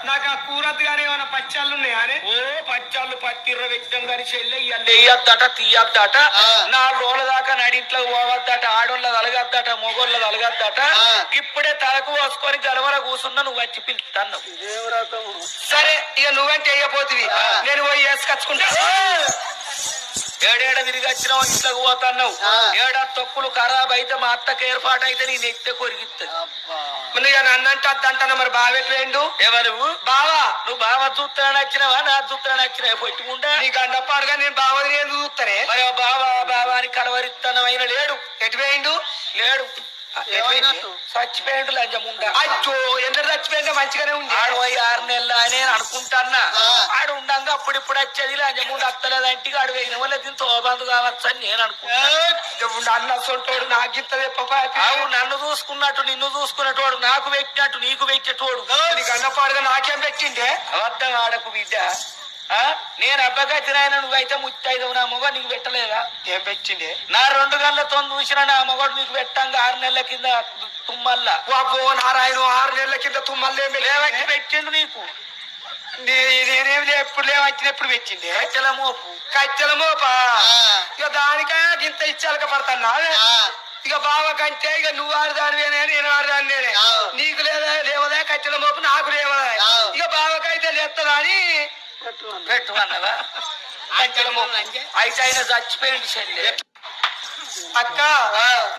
నాకు ఆ కూరద్దు గానీ ఏమైనా పచ్చాళ్ళు ఉన్నాయా అని? ఓ పచ్చాళ్ళు పత్తిర్ర వ్యక్తం గాని చెల్లె వేయద్దట తీయద్దట 4 రోజుల దాకా నడింట్లో పోవద్దట ఆడోళ్ళది అలగద్దట మొగోళ్ళది అలగద్దట ఇప్పుడే తలకు పోసుకొని గడవర కూర్చున్నా నువ్వు వచ్చి పిలుస్తాను. సరే ఇక నువ్వంటే వేయపోతుంది నేను పోయి వేసుకొచ్చుకుంటా. ఏడేడ తిరిగి వచ్చినావు ఇంట్లోకి పోతున్నావు. ఏడా తొక్కులు ఖరాబ్ అయితే మా అత్తకు ఏర్పాటు అయితే నీ నెత్తే కొరిగిస్తుంది. నన్నంటే అద్దంటాను మరి బావెట్లేండు ఎవరు బావా? నువ్వు బావ చూస్తాను వచ్చినావా నా చూస్తాను వచ్చినావా పొట్టుకుంటా నీకు అన్నపాడుగా నేను బావని నేను చూస్తానే. మరి బావా బావా అని కలవరిస్తాను అయినా లేడు. ఎటు పోయిండు? లేడు చచ్చిపోయిండు లంజముండా. అచ్చో ఎందరు చచ్చిపోయిందో మంచిగానే ఉంది. ఆడు 6 నెలలు అని అనుకుంటాన్నా. ఆడు ఉండంగా అప్పుడిప్పుడు వచ్చేది లంజముండ అత్తలేదంటే ఆడు వేగిన వల్ల దీని తోబందు కావచ్చు అని నేను అనుకుంటా. అన్న సొంటోడు నాకు ఇంత అవు నన్ను చూసుకున్నట్టు నిన్ను చూసుకున్నటోడు నాకు పెట్టినట్టు నీకు పెట్టేటోడు. నీకు అన్నపాడుగా నాకేం పెట్టిండే? అబద్ధం ఆడకు బిడ్డ. నేను అబ్బగతినాయన నువ్వైతే ముత్తైదవు నా మొగ నీకు పెట్టలేదా? ఏం పెట్టిండే? నా 2 గంటలతో చూసిన నా మొగడు నీకు పెట్టంగా 6 నెలల కింద తుమ్మల్లా. నారాయణ 6 నెలల కింద తుమ్మల్లా లేవచ్చి పెట్టిండు నీకు. నేనేం ఎప్పుడు లేవచ్చినప్పుడు పెట్టింది కచ్చల మోపు. కచ్చల మోపా ఇక దానికా ఇంత ఇచ్చాలక పడతాన్నా. ఇక బావ కంటే ఇక నువ్వు ఆడదానివేనే నేను ఆడదానినే. నీకు లేవదా కచ్చల మోపు నాకు లేవదా? ఇక బావకైతే లేస్తుందా అని పెట్టుకున్నావా? అయితే ఆయన చచ్చిపోయింది చెల్లి. అక్క